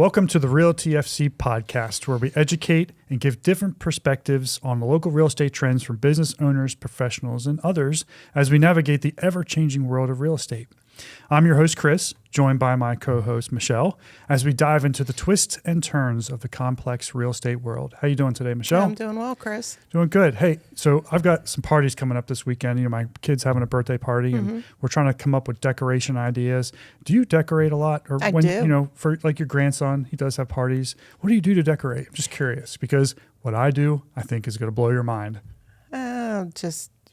Welcome to the Real TFC podcast, where we educate and give different perspectives on the local real estate trends from business owners, professionals, and others as we navigate the ever-changing world of real estate. I'm your host, Chris, joined by my co-host, Michelle, as we dive into the twists and turns of the complex real estate world. How you doing today, Michelle? I'm doing well, Chris. Doing good. Hey, so I've got some parties coming up this weekend. You know, my kid's having a birthday party, and we're trying to come up with decoration ideas. Do you decorate a lot? Or I when, do. You know, for like your grandson, he does have parties. What do you do to decorate? I'm just curious, because what I do, I think, is going to blow your mind.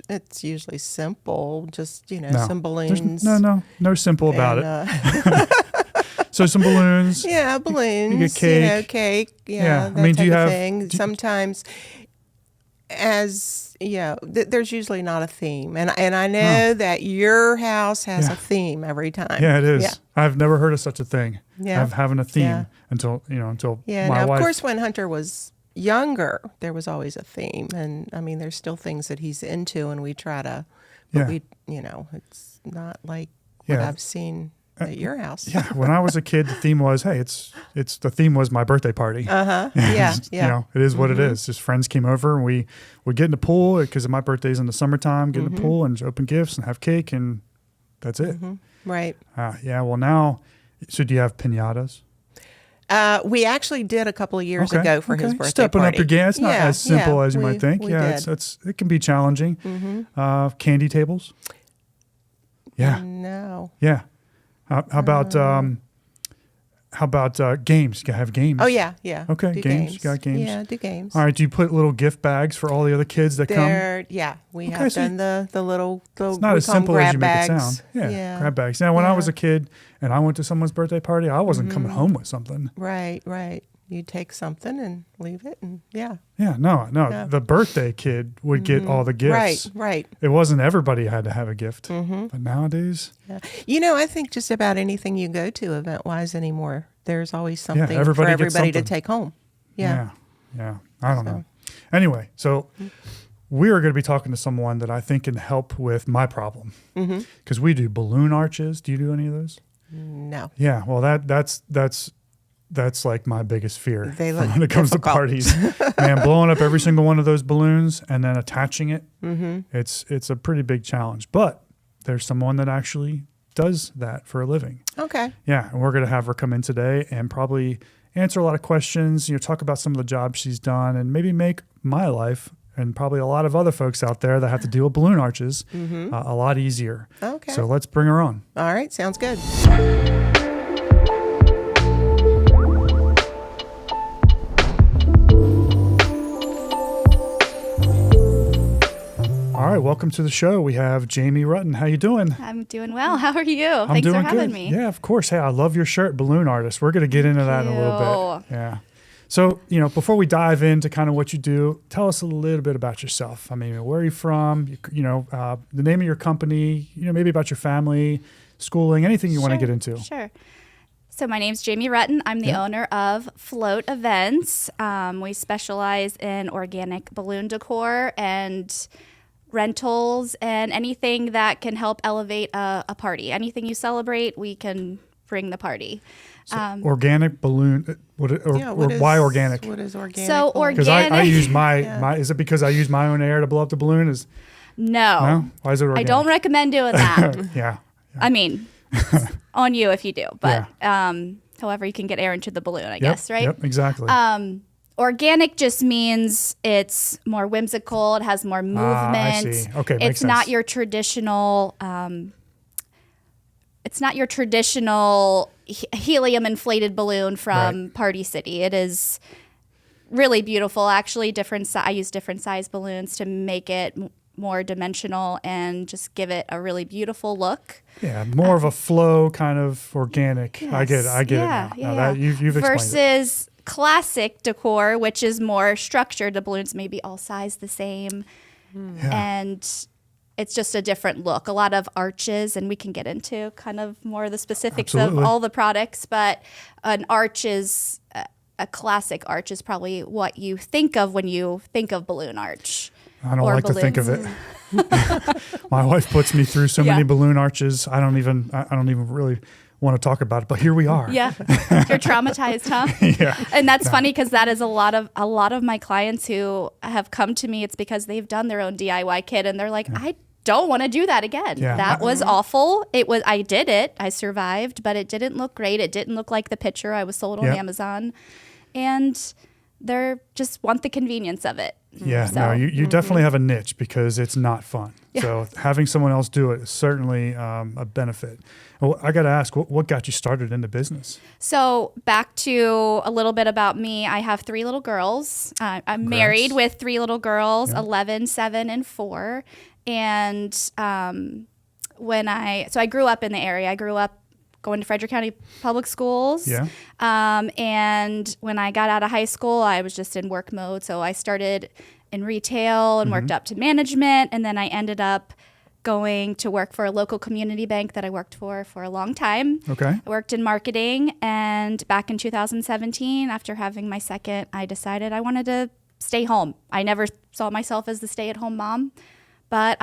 It's usually simple, just, No. some balloons. No simple about it. So some balloons. Yeah, balloons. You get cake. Cake. Yeah, Yeah. that I mean, do type you of have- thing. Sometimes, there's usually not a theme, and I know that your house has Yeah. a theme every time. Yeah, it is. Yeah. I've never heard of such a thing. Yeah. Of having a theme Yeah. until Yeah. my Now, wife. of course, when Hunter was younger, there was always a theme, and I mean, there's still things that he's into, and we try to. But Yeah. it's not like what Yeah. I've seen at your house. Yeah, when I was a kid, the theme was, hey, the theme was my birthday party. Yeah. Yeah. You know, it is what it is. Just friends came over and we would get in the pool because my birthday's in the summertime, get in the pool and just open gifts and have cake, and that's it. Right. Yeah, well now, so do you have piñatas? We actually did a couple of years ago for his birthday Stepping party. up your game. It's not as simple as you might think. We Yeah, did. it can be challenging. Candy tables? Yeah. No. Yeah. How about games? You have games. Oh, yeah. Okay, Do games. You got games. Yeah, do games. All right. Do you put little gift bags for all the other kids that come? We Okay, have so done the little It's not we as call 'em simple as grab you make it bags. sound. Yeah, Yeah. grab bags. Now, when I Yeah. was a kid and I went to someone's birthday party, I wasn't coming home with something. Right. You take something and leave it, and yeah. Yeah, no. Yeah. The birthday kid would get all the gifts. Right. It wasn't everybody had to have a gift. But nowadays, Yeah. I think just about anything you go to event-wise anymore, there's always something for everybody gets everybody to something. take home. Yeah. I don't know. Anyway, so we are going to be talking to someone that I think can help with my problem. Because we do balloon arches. Do you do any of those? No. Yeah, well, that's like my biggest fear They look when it comes difficult. to parties. Man, blowing up every single one of those balloons and then attaching it, it's a pretty big challenge. But there's someone that actually does that for a living. Okay. Yeah, and we're going to have her come in today and probably answer a lot of questions, talk about some of the jobs she's done, and maybe make my life and probably a lot of other folks out there that have to deal with balloon arches a lot easier. Okay. So let's bring her on. All right. Sounds good. All right, welcome to the show. We have Jamie Rutten. How you doing? I'm doing well. How are you? I'm Thanks doing for having good. me. Yeah, of course. Hey, I love your shirt, balloon artist. We're going to get into that in a little bit. Yeah. So, before we dive into kind of what you do, tell us a little bit about yourself. I mean, where are you from? The name of your company, maybe about your family, schooling, anything you want to get into. Sure. So my name's Jamie Rutten. I'm the owner of Float Events. We specialize in organic balloon decor and rentals and anything that can help elevate a party. Anything you celebrate, we can bring the party. Organic balloon, why organic? What is organic? So balloon? Because I organic. use my, is it because I use my own air to blow up the balloon? No? Why is it I organic? don't recommend doing that. Yeah. I mean, it's on you if you do. But however, you can get air into the balloon, I guess, right? Yep, exactly. Organic just means it's more whimsical. It has more movement. I see. Okay, makes it's not sense. your traditional. It's not your traditional helium inflated balloon from Right. Party City. It is really beautiful. Actually, I use different size balloons to make it more dimensional and just give it a really beautiful look. Yeah, more of a flow kind of organic. I get it now. Now that you've explained it. Versus classic decor, which is more structured. The balloons may be all sized the same. Yeah. And it's just a different look. A lot of arches, and we can get into kind of more of the specifics Absolutely. of all the products, but an arch is, a classic arch is probably what you think of when you think of balloon arch. I don't or like to think of it. balloons. My wife puts me through so Yeah. many balloon arches. I don't even really want to talk about it, but here we are. Yeah. You're traumatized, huh? Yeah. And that's funny because that is a lot of my clients who have come to me. It's because they've done their own DIY kit and they're like, I don't want to do that again. Yeah. That was awful. I did it. I survived, but it didn't look great. It didn't look like the picture I was sold on Amazon. And they're just want the convenience of it. Yeah, So- no, you definitely have a niche because it's not fun. Yeah. So having someone else do it is certainly a benefit. Well, I got to ask, what got you started in the business? So back to a little bit about me. I have 3 little girls. I'm married with 3 little girls, 11, 7, and 4. And I grew up in the area. I grew up going to Frederick County Public Schools. Yeah. And when I got out of high school, I was just in work mode. So I started in retail and worked up to management. And then I ended up going to work for a local community bank that I worked for a long time. Okay. I worked in marketing. And back in 2017, after having my second, I decided I wanted to stay home. I never saw myself as the stay-at-home mom, but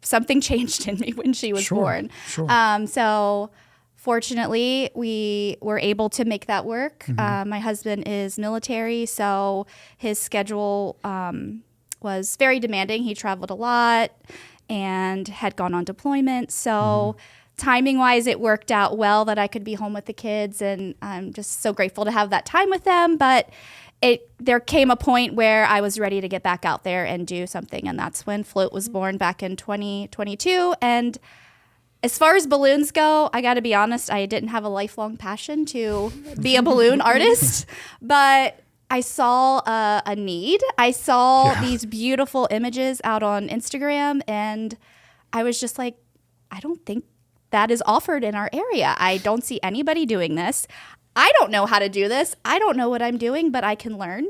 something changed in me when she was born. Sure. So fortunately, we were able to make that work. My husband is military, so his schedule was very demanding. He traveled a lot and had gone on deployment. So timing-wise, it worked out well that I could be home with the kids, and I'm just so grateful to have that time with them. But there came a point where I was ready to get back out there and do something, and that's when Float was born back in 2022. And as far as balloons go, I got to be honest, I didn't have a lifelong passion to be a balloon artist, but I saw a need. I saw these beautiful images out on Instagram, and I was just like, I don't think that is offered in our area. I don't see anybody doing this. I don't know how to do this. I don't know what I'm doing, but I can learn.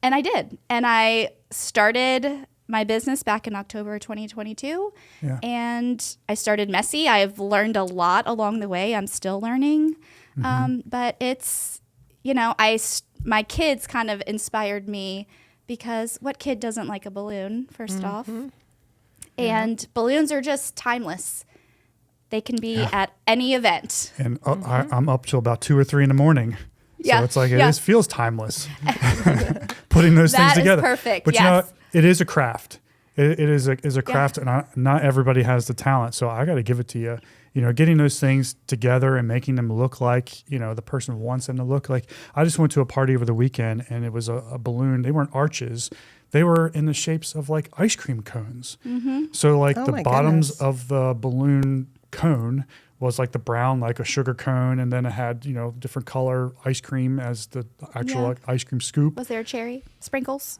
And I did. And I started my business back in October 2022. Yeah. And I started messy. I've learned a lot along the way. I'm still learning. But it's, my kids kind of inspired me because what kid doesn't like a balloon, first off? And balloons are just timeless. They can be at any event. And I'm up till about 2 or 3 in the morning. Yeah. So it's like it feels timeless putting those things together. That is perfect. But yes. you know what? It is a craft. It is a craft, and not everybody has the talent. So I got to give it to you. Getting those things together and making them look like the person wants them to look like. I just went to a party over the weekend, and it was a balloon. They weren't arches. They were in the shapes of like ice cream cones. So like the bottoms of the balloon cone was like the brown, like a sugar cone, and then it had different color ice cream as the actual like, ice cream scoop. Was there a cherry sprinkles?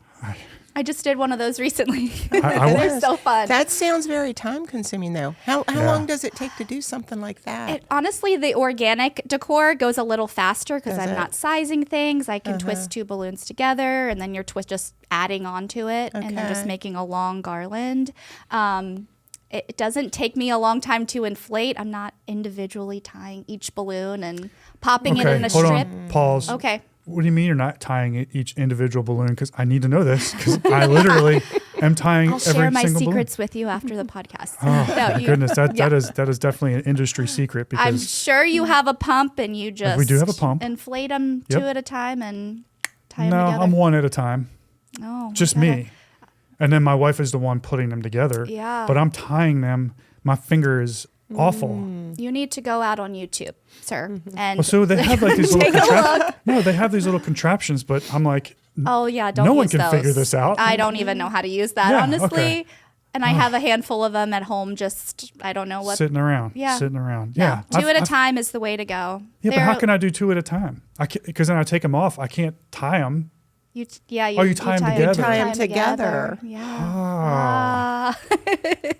I just did one of those recently. I They're so fun. That sounds very time consuming though. How long does it take to do something like that? Honestly, the organic decor goes a little faster because Does I'm it? not sizing things. I can twist 2 balloons together, and then you're just adding on to it, and then just Okay. making a long garland. It doesn't take me a long time to inflate. I'm not individually tying each balloon and popping it in a hold strip. on, pause. Okay. What do you mean you're not tying each individual balloon? Because I need to know this. Because I literally am tying I'll every share my single secrets with you after the podcast. balloon. Oh my goodness, that Yeah. that is definitely an industry secret. I'm Because sure you have a pump and you just we do have a pump. inflate them Yep. 2 at a time and tie them no, together. I'm one at a time. Oh, Just gotta- me. And then my wife is the one putting them together. Yeah. But I'm tying them. My finger is awful. You need to go out on YouTube, sir. And Well, so they have like these little Take a contraptions. No, they have these little contraptions, but I'm like, oh yeah, don't no use one can those. figure this out. I don't even know how to use that, Yeah, honestly. okay. And I have a handful of them at home. Just I don't know what. sitting around. Yeah. Sitting around. No, Yeah. 2 at a time is the way to go. Yeah, but how They're- can I do 2 at a time? Because then I take them off. I can't tie them. You you tie 'em together. Tie 'em together. Yeah. Ah, I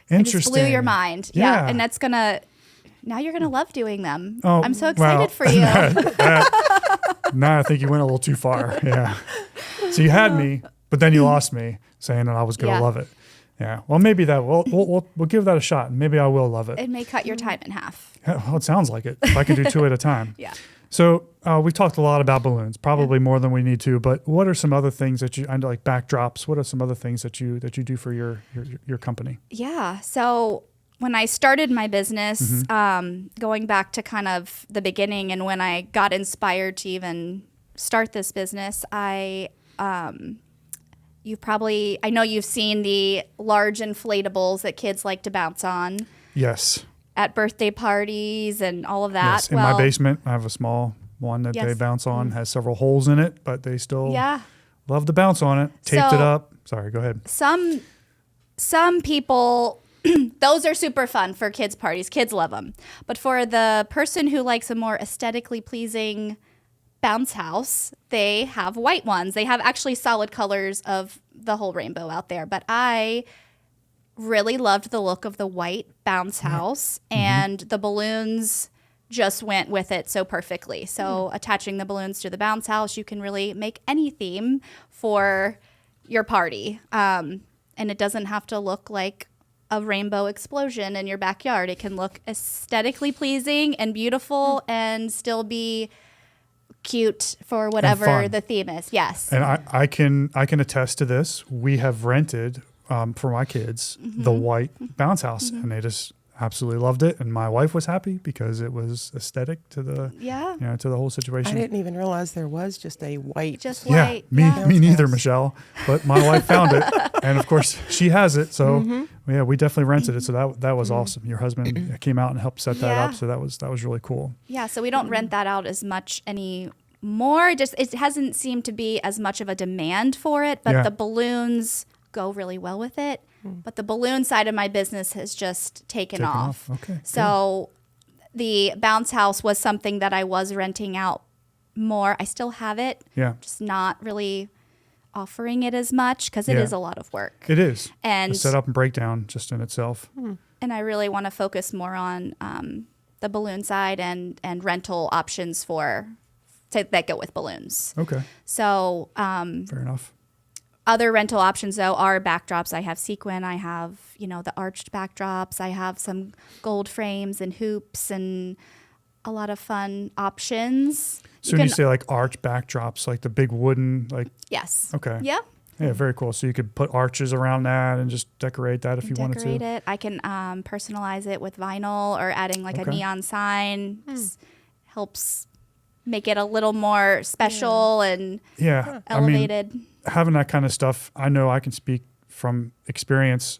interesting. just blew your mind. Yeah. Yeah. And that's now you're gonna love doing them. Oh, I'm so excited well, for you. No, I think you went a little too far. Yeah. So you had me, but then you lost me, saying that I was going to Yeah. love it. Yeah. Well, maybe that we'll give that a shot. Maybe I will love it. It may cut your time in half. Well, it sounds like it. If I could do 2 at a time. Yeah. So we talked a lot about balloons, probably more than we need to. But what are some other things that I know, like backdrops? What are some other things that you do for your company? Yeah. So when I started my business, going back to kind of the beginning and when I got inspired to even start this business, I know you've seen the large inflatables that kids like to bounce on Yes. at birthday parties and all of that. Yes. In my basement, I have a small one that they bounce on, has several holes in it, but they still love to bounce on it. Taped it up. Sorry, go ahead. Some people, those are super fun for kids' parties. Kids love them. But for the person who likes a more aesthetically pleasing bounce house, they have white ones. They have actually solid colors of the whole rainbow out there. But I really loved the look of the white bounce house, and the balloons just went with it so perfectly. So attaching the balloons to the bounce house, you can really make any theme for your party. And it doesn't have to look like a rainbow explosion in your backyard. It can look aesthetically pleasing and beautiful and still be cute for whatever the theme is. Yes. And I can attest to this. We have rented for my kids the white bounce house, and they just absolutely loved it. And my wife was happy because it was aesthetic to the to the whole situation. I didn't even realize there was just a white. Just white. Me neither, Michelle. But my wife found it, and of course she has it. So we definitely rented it. So that was awesome. Your husband came out and helped set that up. So that was really cool. Yeah. So we don't rent that out as much anymore. Just it hasn't seemed to be as much of a demand for it, but the balloons go really well with it. But the balloon side of my business has just taken off. Okay. So the bounce house was something that I was renting out more. I still have it. Yeah. Just not really offering it as much because it is a lot of work. It is. And the setup and breakdown just in itself. And I really want to focus more on the balloon side and rental options that go with balloons. Okay. So fair enough. Other rental options, though, are backdrops. I have sequin. I have, the arched backdrops. I have some gold frames and hoops and a lot of fun options. So when you say like arch backdrops, like the big wooden, like... Yes. Okay. Yeah. Yeah, very cool. So you could put arches around that and just decorate that if you wanted to. Decorate it. I can personalize it with vinyl or adding like a neon sign. Just helps make it a little more special and elevated. I mean, having that kind of stuff, I know I can speak from experience.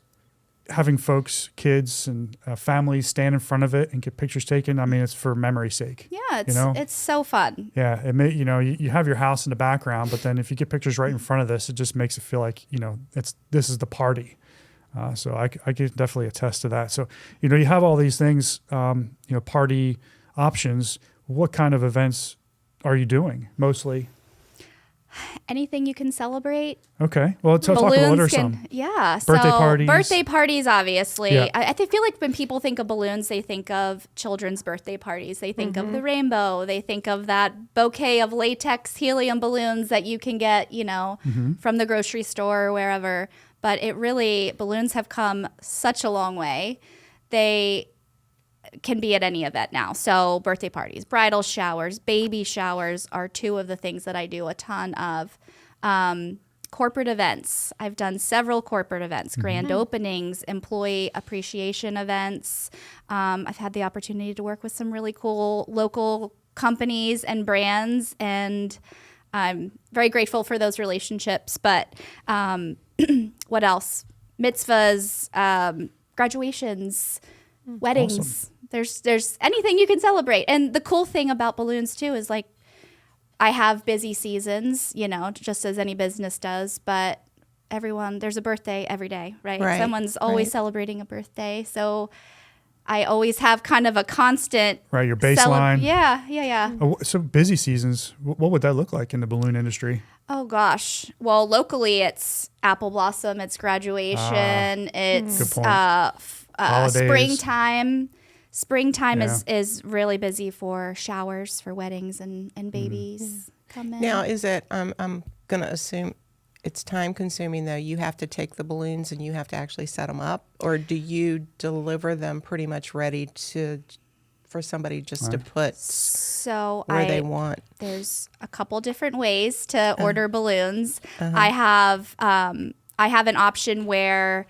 Having folks, kids and families stand in front of it and get pictures taken. I mean, it's for memory's sake. Yeah, it's so fun. Yeah, it may you have your house in the background, but then if you get pictures right in front of this, it just makes it feel like this is the party. So I can definitely attest to that. So you have all these things, party options. What kind of events are you doing mostly? Anything you can celebrate. Okay. Well, talk about what are some. Yeah. Birthday parties. Birthday parties, obviously. Yeah. I feel like when people think of balloons, they think of children's birthday parties. They think of the rainbow. They think of that bouquet of latex helium balloons that you can get, from the grocery store or wherever. But balloons have come such a long way. They can be at any event now. So birthday parties, bridal showers, baby showers are two of the things that I do a ton of. Corporate events. I've done several corporate events, grand openings, employee appreciation events. I've had the opportunity to work with some really cool local companies and brands, and I'm very grateful for those relationships. But what else? Mitzvahs, graduations, weddings. Awesome. There's anything you can celebrate. And the cool thing about balloons too is like I have busy seasons, just as any business does, but there's a birthday every day, right? Someone's always celebrating a birthday. So I always have kind of a constant your baseline. Yeah. So busy seasons, what would that look like in the balloon industry? Oh gosh. Well, locally it's apple blossom, it's graduation, it's springtime. Springtime is really busy for showers, for weddings and babies come in. Now, is it, I'm going to assume it's time consuming though. You have to take the balloons and you have to actually set them up, or do you deliver them pretty much ready for somebody just to put where they want? There's a couple different ways to order balloons. I have an option where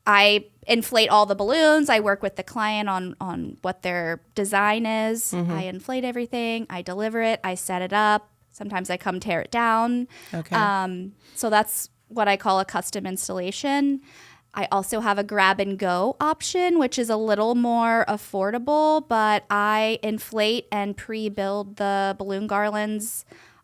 I inflate all the balloons. I work with the client on what their design is. I inflate everything. I deliver it. I set it up. Sometimes I come tear it down. Okay. So that's what I call a custom installation. I also have a grab and go option, which is a little more affordable, but I inflate and pre-build the balloon garlands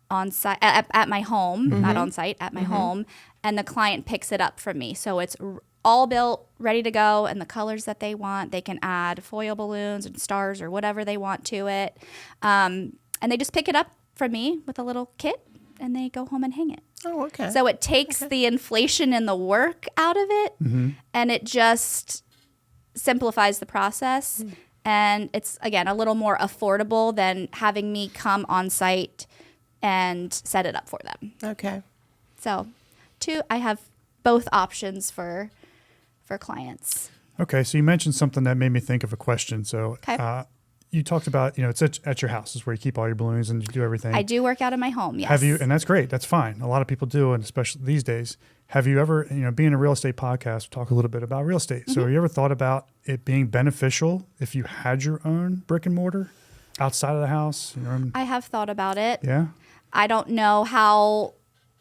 on site at my home, not on site, at my home, and the client picks it up from me. So it's all built, ready to go, and the colors that they want. They can add foil balloons and stars or whatever they want to it. And they just pick it up from me with a little kit, and they go home and hang it. Oh, okay. So it takes the inflation and the work out of it, and it just simplifies the process. And it's, again, a little more affordable than having me come on site and set it up for them. Okay. So I have both options for clients. Okay, so you mentioned something that made me think of a question. So you talked about, it's at your house is where you keep all your balloons and you do everything. I do work out of my home, yes. Have you, and that's great, that's fine. A lot of people do, and especially these days. Have you ever, being a real estate podcast, we talk a little bit about real estate. So have you ever thought about it being beneficial if you had your own brick and mortar outside of the house? I have thought about it. Yeah? I don't know how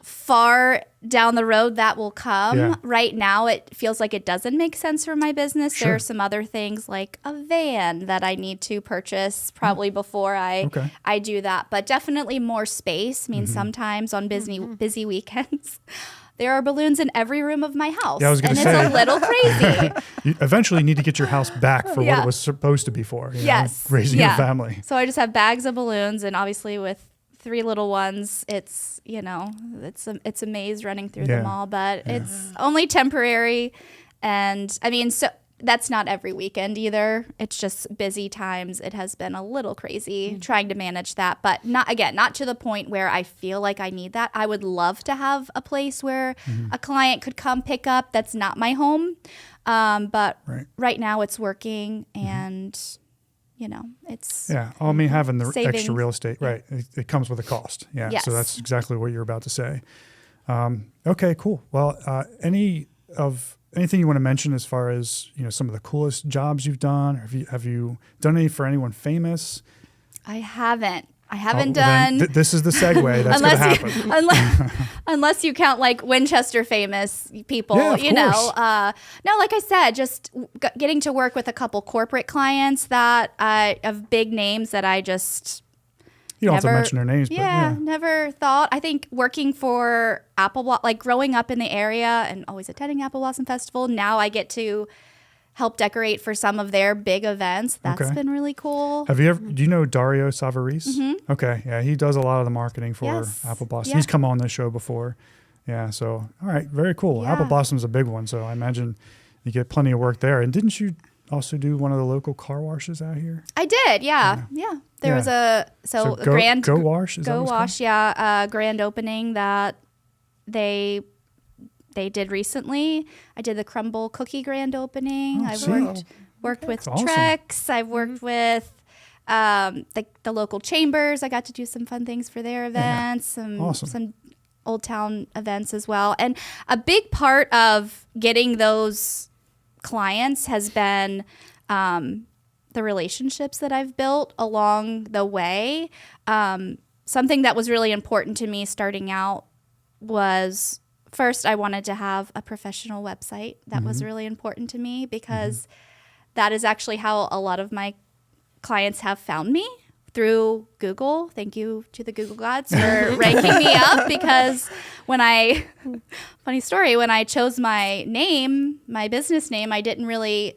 far down the road that will come. Yeah. Right now, it feels like it doesn't make sense for my business. Sure. There are some other things like a van that I need to purchase probably before I do that. But definitely more space means sometimes on busy weekends, there are balloons in every room of my house. Yeah, I was going to say. It's a little crazy. You eventually need to get your house back for what it was supposed to be for. Raising a family. So I just have bags of balloons, and obviously with 3 little ones, it's it's a maze running through them all, but it's only temporary. And I mean, so that's not every weekend either. It's just busy times. It has been a little crazy trying to manage that, but not to the point where I feel like I need that. I would love to have a place where a client could come pick up that's not my home. But right now it's working, and it's having the savings. extra real estate, right? It comes with a cost. Yeah. Yes. So that's exactly what you're about to say. Okay, cool. Well, anything you want to mention as far as some of the coolest jobs you've done? Have you done any for anyone famous? I haven't done. This is the segue. That's going to happen. Unless you count like Winchester famous people, Yeah, of course. No, like I said, just getting to work with a couple corporate clients of big names that I just. You don't have to mention their names, but never thought. I think working for Apple Blossom, like growing up in the area and always attending Apple Blossom Festival, now I get to help decorate for some of their big events. That's been really cool. Do you know Dario Savarese? Okay. Yeah. He does a lot of the marketing for Apple Blossom. Yeah. He's come on the show before. Yeah. So, all right. Very cool. Yeah. Apple Blossom's a big one. So I imagine you get plenty of work there. And didn't you also do one of the local car washes out here? I did. Yeah. There was a grand Go Wash. Go Wash. Yeah. Grand opening that they did recently. I did the Crumble Cookie grand opening. I've worked with awesome. Trex. I've worked with the local chambers. I got to do some fun things for their events. Some Old Town events as well. And a big part of getting those clients has been the relationships that I've built along the way. Something that was really important to me starting out was, first, I wanted to have a professional website. That was really important to me because that is actually how a lot of my clients have found me, through Google. Thank you to the Google gods for ranking me up, because funny story, when I chose my name, my business name, I didn't really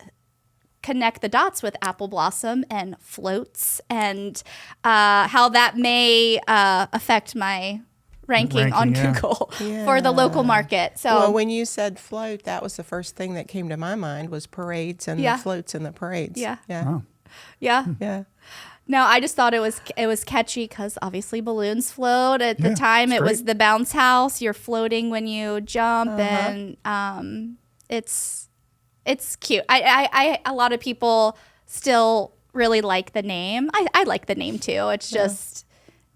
connect the dots with Apple Blossom and floats and how that may affect my ranking on Google for the local market. So, well, when you said float, that was the first thing that came to my mind was parades and the floats in the parades. Yeah. Oh. Yeah. No, I just thought it was catchy because obviously balloons float. At the time, it was the bounce house. You're floating when you jump, and it's cute. I a lot of people still really like the name. I like the name too. It's just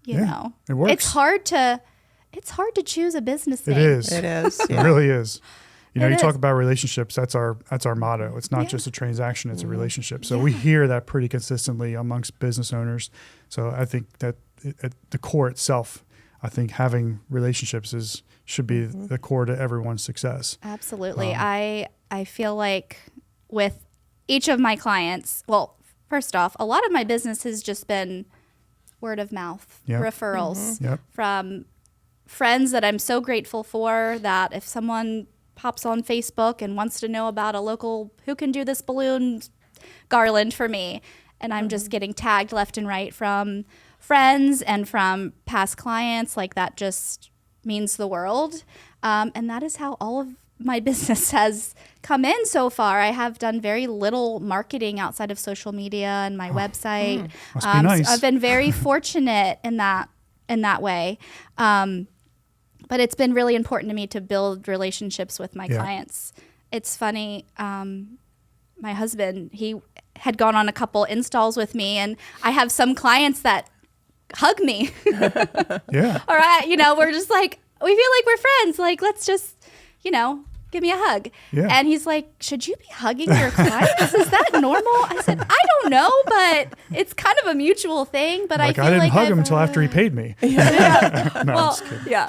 you know, it works. It's hard to choose a business name. It is. It is. It really is. You know, It you talk is. about relationships. That's our motto. It's not just a transaction; it's a relationship. So we hear that pretty consistently amongst business owners. So I think that at the core itself, I think having relationships should be the core to everyone's success. Absolutely. I feel like with each of my clients, well, first off, a lot of my business has just been word of mouth, Yep. referrals Yep. from friends that I'm so grateful for, that if someone pops on Facebook and wants to know about a local who can do this balloon garland for me, and I'm just getting tagged left and right from friends and from past clients, like that just means the world. And that is how all of my business has come in so far. I have done very little marketing outside of social media and my website. Must be nice. So I've been very fortunate in that way. But it's been really important to me to build relationships with my clients. It's funny. My husband, he had gone on a couple installs with me, and I have some clients that hug me. Yeah. All right, we're just like, we feel like we're friends. Like, let's just, give me a hug. Yeah. And he's like, should you be hugging your clients? Is that normal? I said, I don't know, but it's kind of a mutual thing. But Like I I feel didn't like hug I've- him until after he paid me. No, I'm well, just kidding. yeah.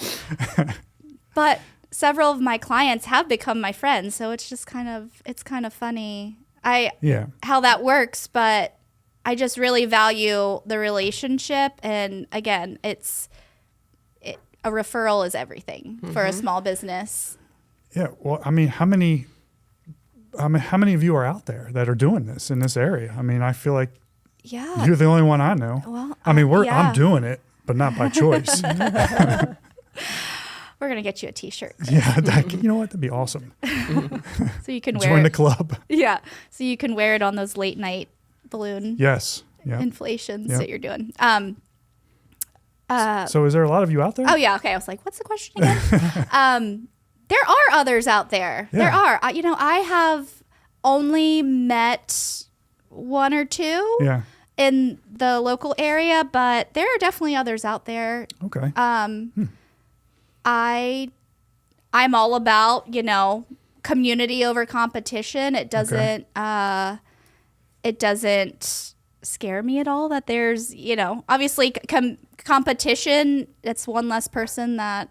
But several of my clients have become my friends, so it's just kind of funny. Yeah. How that works, but I just really value the relationship, and again, a referral is everything for a small business. Yeah. Well, I mean, how many of you are out there that are doing this in this area? I mean, I feel like Yeah. you're the only one I know. Well, I mean, yeah. I'm doing it, but not by choice. We're gonna get you a T-shirt Yeah. You know what? That'd be awesome. so you can wear Join the it. club. Yeah, so you can wear it on those late night balloon Yes. Yeah. inflations Yep. that you're doing. So is there a lot of you out there? Oh yeah, okay. I was like, what's the question again? There are others out there. Yeah. There are. I have only met one or two Yeah. in the local area, but there are definitely others out there. Okay. I'm all about, community over competition. It doesn't scare me at all that there's, obviously competition. It's one less person that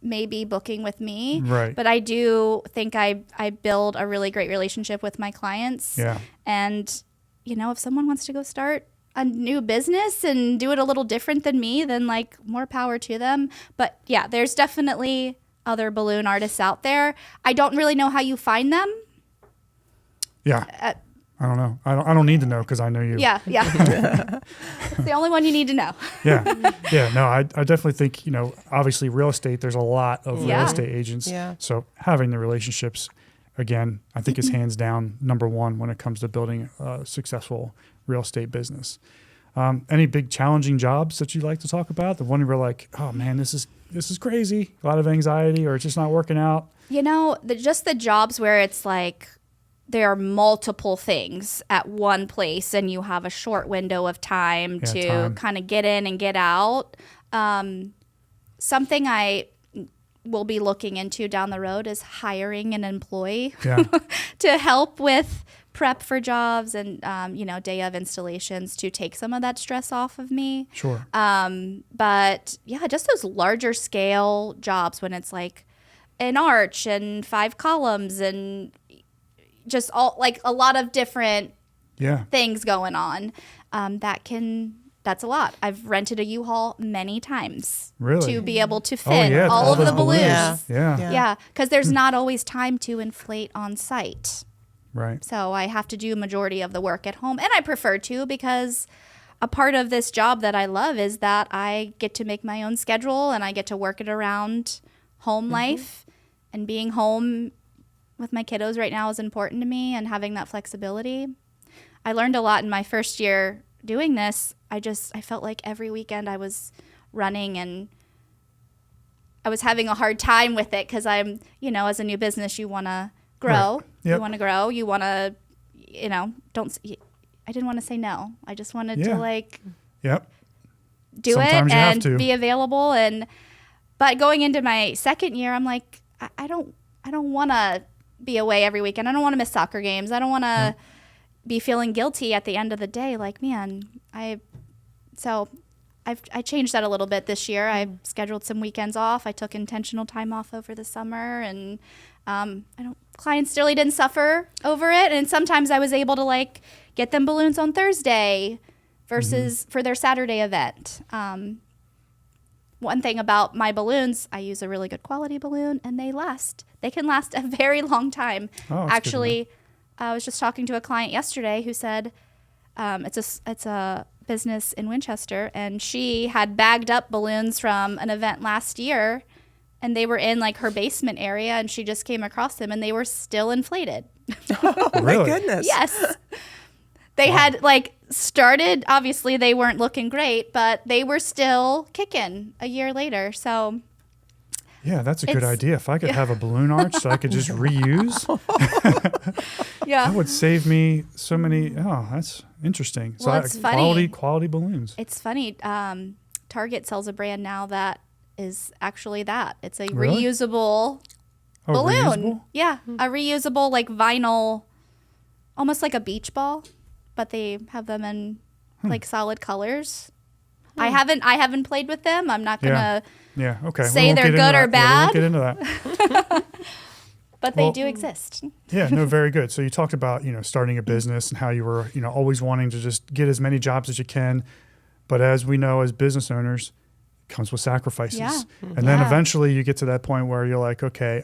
may be booking with me. Right. But I do think I build a really great relationship with my clients. Yeah. And, if someone wants to go start a new business and do it a little different than me, then like more power to them. But yeah, there's definitely other balloon artists out there. I don't really know how you find them. Yeah. I don't know. I don't need to know because I know you. Yeah. It's the only one you need to know. Yeah. Yeah. No, I definitely think, obviously real estate, there's a lot of real Yeah. estate agents. Yeah. So having the relationships, again, I think is hands down number one when it comes to building a successful real estate business. Any big challenging jobs that you'd like to talk about? The one where you're like, oh man, this is crazy. A lot of anxiety or it's just not working out. Just the jobs where it's like there are multiple things at one place and you have a short window of time to kind of get in and get out. Something I will be looking into down the road is hiring an employee Yeah. to help with prep for jobs and, day of installations to take some of that stress off of me. Sure. But yeah, just those larger scale jobs when it's like an arch and 5 columns and just all like a lot of different Yeah. things going on. That's a lot. I've rented a U-Haul many times Really? to be able to fit yeah, all all of those the balloons. balloons. Yeah. Yeah. Yeah, because there's not always time to inflate on site. Right. So I have to do majority of the work at home. And I prefer to because a part of this job that I love is that I get to make my own schedule and I get to work it around home life. And being home with my kiddos right now is important to me and having that flexibility. I learned a lot in my first year doing this. I felt like every weekend I was running and I was having a hard time with it because I'm, as a new business, you want to grow. Right. Yep. You want to grow. You want to, I didn't want to say no. I just wanted to Yep. do Sometimes it you have and to. be available. But going into my second year, I'm like, I don't want to be away every weekend. I don't want to miss soccer games. I don't want to be feeling guilty at the end of the day. Like, man, I changed that a little bit this year. I scheduled some weekends off. I took intentional time off over the summer, and clients really didn't suffer over it. And sometimes I was able to like get them balloons on Thursday versus for their Saturday event. One thing about my balloons, I use a really good quality balloon, and they last. They can last a very long time. Oh, actually, I was just talking to a client yesterday who said it's a business in Winchester, and she had bagged up balloons from an event last year, and they were in like her basement area, and she just came across them, and they were still inflated. Oh, my Really? goodness. Yes. They had like started, obviously they weren't looking great, but they were still kicking a year later. So Yeah, that's a good It's- idea. If I could have a balloon arch that I could just reuse, yeah, that would save me so many. Oh, that's interesting. So Well, it's quality balloons. it's funny. Target sells a brand now that is actually that. It's a Really? reusable Oh, balloon. reusable? Yeah, a reusable like vinyl, almost like a beach ball, but they have them in like solid colors. I haven't played with them. I'm not gonna, Yeah. Okay. We say won't they're get into good or that. Yeah, we won't bad. get into that. but they Well- do exist. Yeah, no, very good. So you talked about, starting a business and how you were, always wanting to just get as many jobs as you can. But as we know, as business owners, it comes with sacrifices. Yeah. And then Yeah. eventually you get to that point where you're like, okay,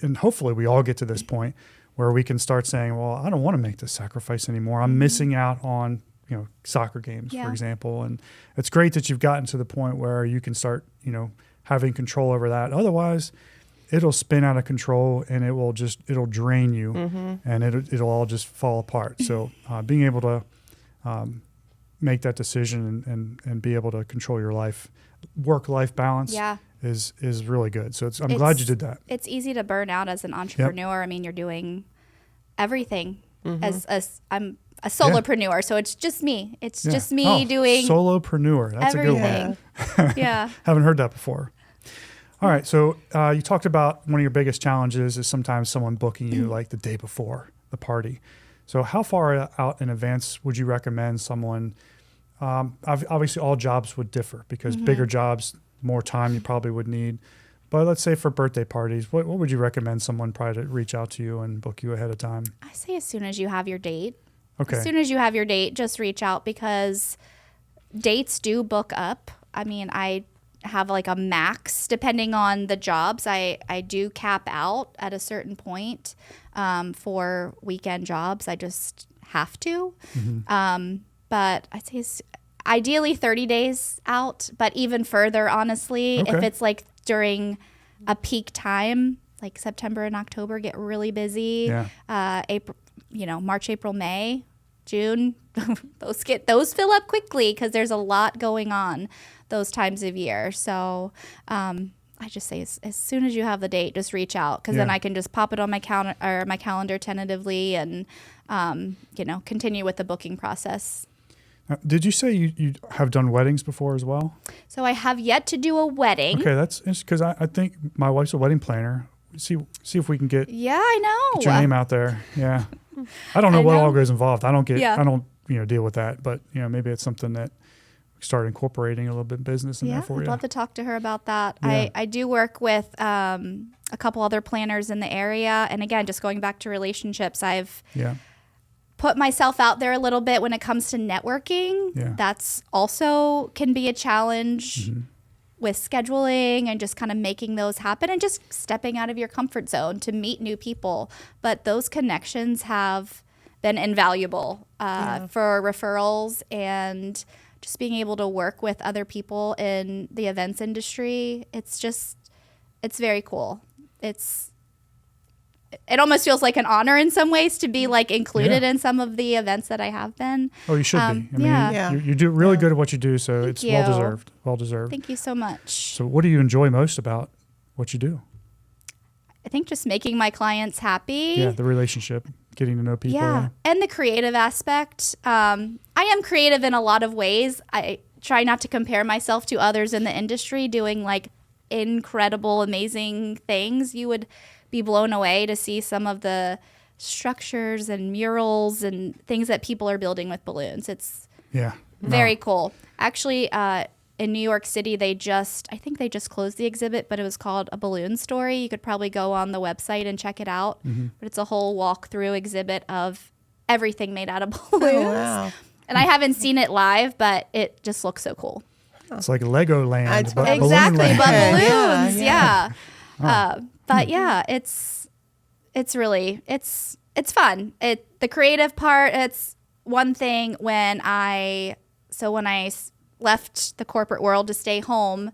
and hopefully we all get to this point where we can start saying, well, I don't want to make this sacrifice anymore. I'm missing out on, soccer games, for Yeah. example. And it's great that you've gotten to the point where you can start, having control over that. Otherwise, it'll spin out of control and it'll drain you and it'll all just fall apart. So being able to make that decision and be able to control your life, work-life balance Yeah. is really good. So I'm glad you did that. It's easy to burn out as an entrepreneur. I mean, you're doing everything. As I'm a solopreneur, so it's just me. It's Yeah. just me doing solopreneur. That's a good everything. one. Yeah. Haven't heard that before. All right. So you talked about one of your biggest challenges is sometimes someone booking you like the day before the party. So how far out in advance would you recommend someone? Obviously, all jobs would differ because bigger jobs, more time you probably would need. But let's say for birthday parties, what would you recommend someone probably to reach out to you and book you ahead of time? I say as soon as you have your date. Okay. As soon as you have your date, just reach out because dates do book up. I mean, I have like a max depending on the jobs. I do cap out at a certain point for weekend jobs. I just have to. But I'd say ideally 30 days out, but even further, honestly, if Okay. it's like during a peak time, like September and October get really busy. Yeah. April, March, April, May, June, those fill up quickly because there's a lot going on those times of year. So I just say as soon as you have the date, just reach out because then Yeah. I can just pop it on my calendar tentatively and continue with the booking process. Did you say you have done weddings before as well? So I have yet to do a wedding. Okay, that's because I think my wife's a wedding planner. See if we can get Yeah, I know. your name out there. Yeah, I don't know I what know. all goes involved. I don't Yeah. deal with that. But maybe it's something that we start incorporating a little bit of business in Yeah, there for I'd you. love to talk to her about that. Yeah. I do work with a couple other planners in the area. And again, just going back to relationships, I've Yeah, put myself out there a little bit when it comes to networking. Yeah. That's also can be a challenge Mm-hmm. with scheduling and just kind of making those happen and just stepping out of your comfort zone to meet new people. But those connections have been invaluable for referrals and just being able to work with other people in the events industry. It's very cool. It almost feels like an honor in some ways to be like included Yeah. in some of the events that I have been. Oh, you should be. I mean, yeah. Yeah. you do really good at what you do, so it's you. well deserved. Well deserved. Thank you so much. So, what do you enjoy most about what you do? I think just making my clients happy. Yeah, the relationship, getting to know people. Yeah. And the creative aspect. I am creative in a lot of ways. I try not to compare myself to others in the industry doing like incredible, amazing things. You would be blown away to see some of the structures and murals and things that people are building with balloons. It's very cool. Actually, in New York City, I think they just closed the exhibit, but it was called A Balloon Story. You could probably go on the website and check it out. But it's a whole walkthrough exhibit of everything made out of balloons. Oh, wow. And I haven't seen it live, but it just looks so cool. It's like Legoland, but Exactly, balloon but land. balloons, Yeah. But yeah, it's really fun. The creative part, it's one thing when I left the corporate world to stay home,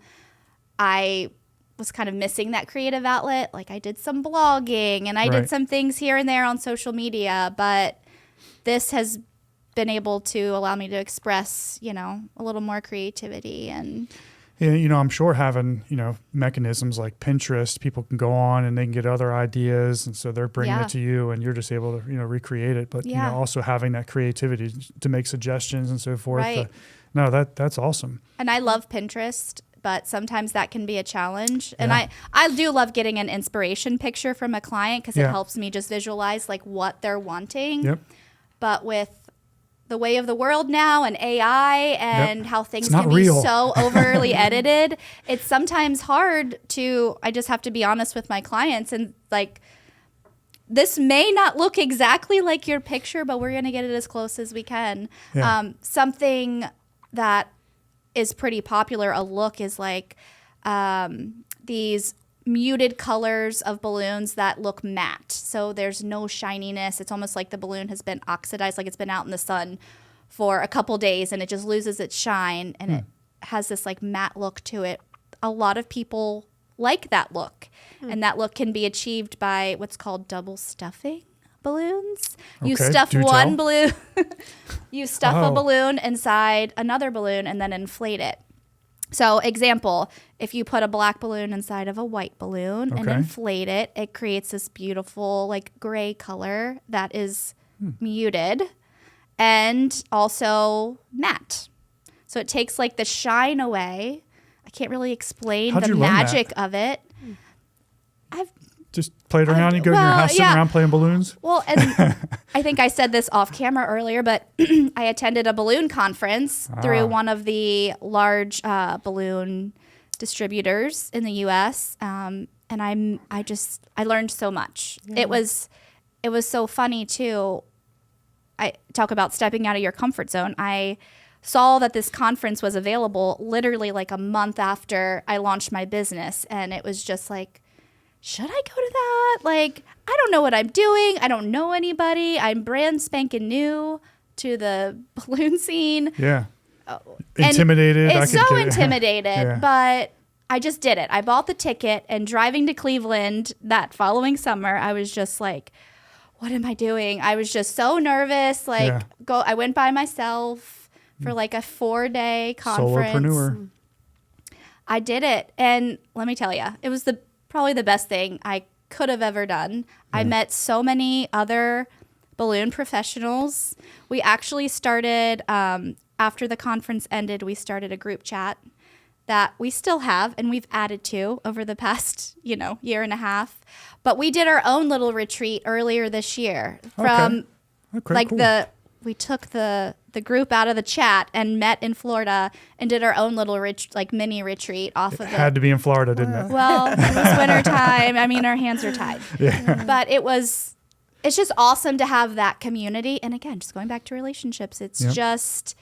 I was kind of missing that creative outlet. Like I did some blogging and I did some things here and there on social media, but this has been able to allow me to express, a little more creativity. And I'm sure having, mechanisms like Pinterest, people can go on and they can get other ideas. And so they're bringing it to you and you're just able to, recreate it. But, also having that creativity to make suggestions and so forth. Right. That's awesome. And I love Pinterest, but sometimes that can be a challenge. And I do love getting an inspiration picture from a client because it helps me just visualize like what they're wanting. Yep. But with the way of the world now and AI and how things can be real. so overly edited, it's sometimes hard I just have to be honest with my clients and like, this may not look exactly like your picture, but we're going to get it as close as we can. Yeah. Something that is pretty popular, a look is like these muted colors of balloons that look matte. So there's no shininess. It's almost like the balloon has been oxidized, like it's been out in the sun for a couple days and it just loses its shine and it has this like matte look to it. A lot of people like that look. And that look can be achieved by what's called double stuffing balloons. You stuff one balloon, you stuff a balloon inside another balloon and then inflate it. So example, if you put a black balloon inside of a white balloon and inflate it, it creates this beautiful like gray color that is muted and also matte. So it takes like the shine away. I can't really explain the magic of it. I've just played around. You go in your house sitting around playing balloons. Well, and I think I said this off camera earlier, but I attended a balloon conference through one of the large balloon distributors in the U.S. And I learned so much. Yeah. It was so funny too. I talk about stepping out of your comfort zone. I saw that this conference was available literally like a month after I launched my business, and it was just like, should I go to that? Like, I don't know what I'm doing. I don't know anybody. I'm brand spanking new to the balloon scene. Yeah. Intimidated. It's so intimidated, but I just did it. I bought the ticket, and driving to Cleveland that following summer, I was just like, what am I doing? I was just so nervous. Like, I went by myself for like a 4-day conference. Solopreneur. I did it. And let me tell you, it was probably the best thing I could have ever done. I met so many other balloon professionals. We actually started, after the conference ended, we started a group chat that we still have and we've added to over the past, year and a half. But we did our own little retreat earlier this year we took the group out of the chat and met in Florida and did our own little mini retreat off of it. Had to be in Florida, didn't it? Well, it was winter time. I mean, our hands are tied. Yeah. But it's just awesome to have that community. And again, just going back to relationships, it's just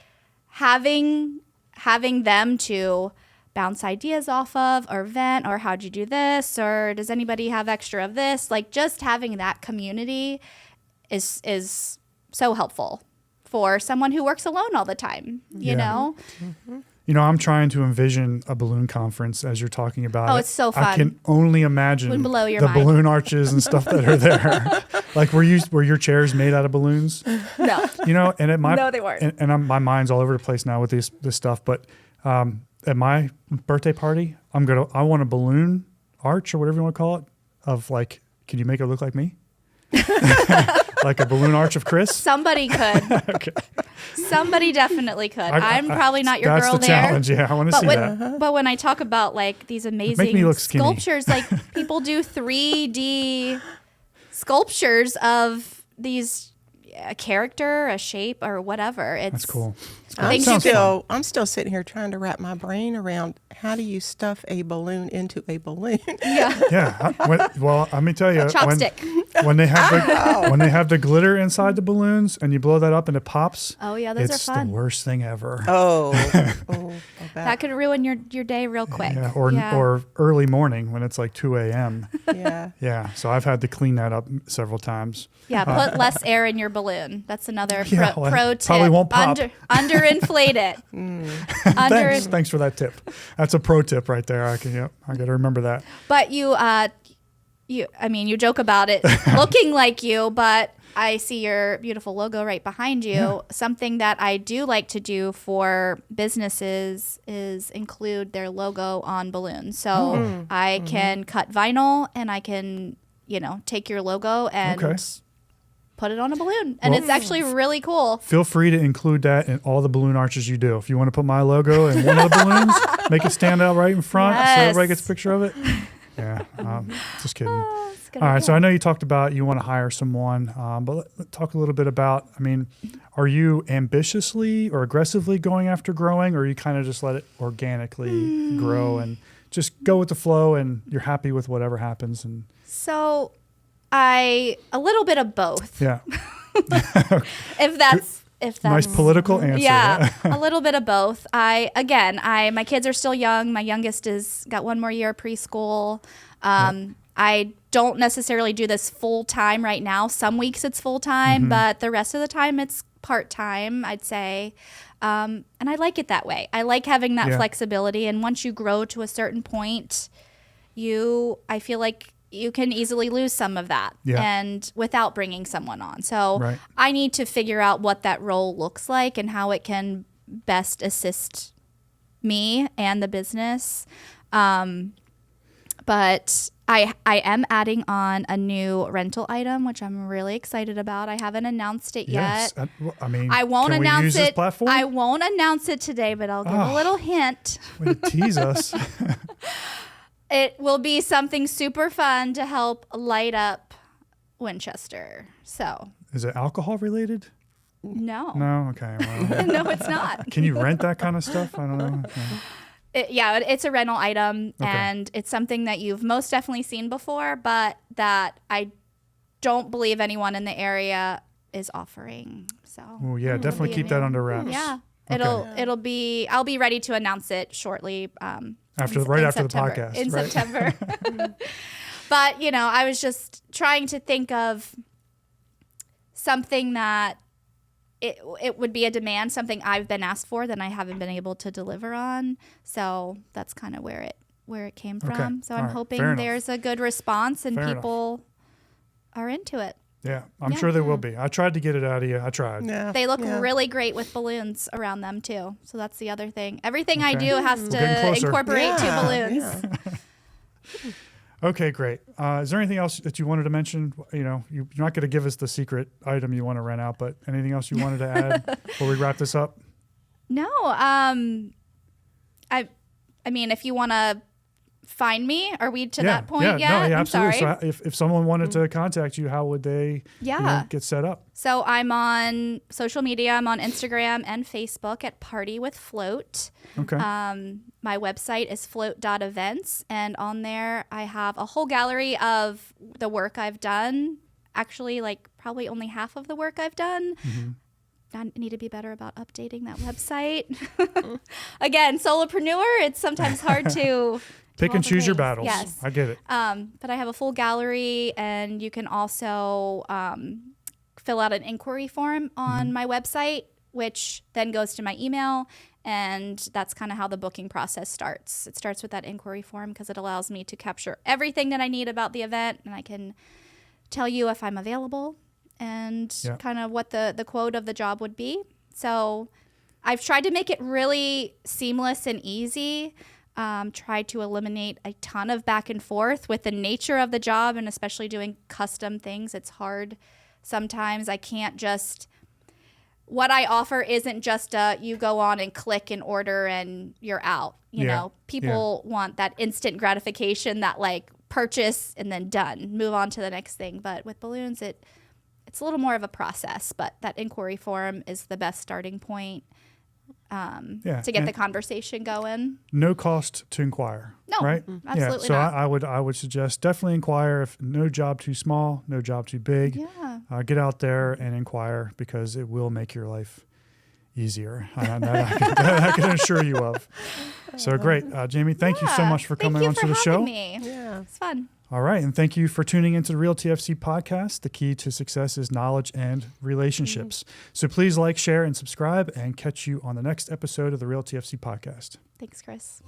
having them to bounce ideas off of or vent or how'd you do this or does anybody have extra of this? Like just having that community is so helpful for someone who works alone all the time, you know? Mm-hmm. I'm trying to envision a balloon conference as you're talking about. Oh, it's so fun. I can only imagine Would blow your the mind. balloon arches and stuff that are there. Like, were your chairs made out of balloons? No. And at my No, they weren't. And my mind's all over the place now with this stuff. But at my birthday party, I want a balloon arch or whatever you want to call it. Of like, can you make it look like me? Like a balloon arch of Chris? Somebody could. Okay. Somebody definitely could. I'm probably not your that's girl the there. challenge. Yeah, I want to see that. But when I talk about like these Make me amazing look skinny. sculptures, like people do 3D sculptures of these a character, a shape, or whatever. It's That's cool. Things you can- I'm still sitting here trying to wrap my brain around how do you stuff a balloon into a balloon? Yeah. Yeah. Well, let me tell you, Chopstick. when they have the glitter inside the balloons and you blow that up and it pops. Oh yeah, those it's are fun. the worst thing ever. Oh, That could ruin your day real quick. Yeah, or early morning when it's like 2 a.m. yeah. Yeah, so I've had to clean that up several times. Yeah, put less air in your balloon. That's another Yeah, pro, well, pro it tip. probably won't pop. Underinflate it. Thanks for that tip. That's a pro tip right there. I got to remember that. But you joke about it looking like you, but I see your beautiful logo right behind you. Yeah. Something that I do like to do for businesses is include their logo on balloons. So I can cut vinyl and I can, take your logo and put it on a balloon. And it's actually really cool. Feel free to include that in all the balloon arches you do. If you want to put my logo in one of the balloons, make it stand out right in front so everybody gets a picture of it. Yeah, just kidding. All right, so I know you talked about you want to hire someone, but let's talk a little bit about, are you ambitiously or aggressively going after growing, or you kind of just let it organically grow and just go with the flow and you're happy with whatever happens? And so a little bit of both. Yeah. if that's nice political answer. Yeah, a little bit of both. My kids are still young. My youngest got one more year of preschool. I don't necessarily do this full time right now. Some weeks it's full time, but the rest of the time it's part time, I'd say. And I like it that way. I like having that flexibility. And once you grow to a certain point, I feel like you can easily lose some of that and without bringing someone on. So I need to figure out what that role looks like and how it can best assist me and the business. But I am adding on a new rental item, which I'm really excited about. I haven't announced it yet. I won't announce it. Platform? I won't announce it today, but I'll give a little hint. Way to tease us. It will be something super fun to help light up Winchester. So. Is it alcohol related? No. No? Okay. Well, no, it's not. Can you rent that kind of stuff? I don't know. It's a rental item, and it's something that you've most definitely seen before, but that I don't believe anyone in the area is offering. So. Oh yeah, definitely keep that under wraps. Yeah. I'll be ready to announce it shortly. After the podcast. In September. But, I was just trying to think of something that it would be a demand, something I've been asked for that I haven't been able to deliver on. So that's kind of where it came from. So I'm hoping there's a good response and people are into it. Yeah, I'm sure they will be. I tried to get it out of you. I tried. Yeah. They look really great with balloons around them, too. So that's the other thing. Everything I do has to incorporate two balloons. Yeah. Okay, great. Is there anything else that you wanted to mention? You're not going to give us the secret item you want to rent out, but anything else you wanted to add before we wrap this up? No. If you want to find me, are we to that point yet? No, I'm absolutely. sorry. So if someone wanted to contact you, how would they get set up? So I'm on social media. I'm on Instagram and Facebook at Party with Float. Okay. My website is float.events, and on there I have a whole gallery of the work I've done. Actually, probably only half of the work I've done. Mm-hmm. I need to be better about updating that website. Again, solopreneur, it's sometimes hard to pick and choose your battles. Yes. I get it. But I have a full gallery, and you can also fill out an inquiry form on my website, which then goes to my email, and that's kind of how the booking process starts. It starts with that inquiry form because it allows me to capture everything that I need about the event, and I can tell you if I'm available and kind of what the quote of the job would be. So I've tried to make it really seamless and easy. Tried to eliminate a ton of back and forth with the nature of the job, and especially doing custom things. It's hard sometimes. I can't just what I offer isn't just you go on and click and order and you're out. You know, people want that instant gratification, that like purchase and then done, move on to the next thing. But with balloons, it's a little more of a process, but that inquiry form is the best starting point to get the conversation going. No cost to inquire. No, right? absolutely so not. I would suggest definitely inquire. If no job too small, no job too big. Get out there and inquire, because it will make your life easier. I can assure you of. So great, Jamie. Thank you so much for coming onto the show. Me. Yeah, it's fun. All right, and thank you for tuning into the Real TFC podcast. The key to success is knowledge and relationships. So please like, share, and subscribe, and catch you on the next episode of the Real TFC podcast. Thanks, Chris.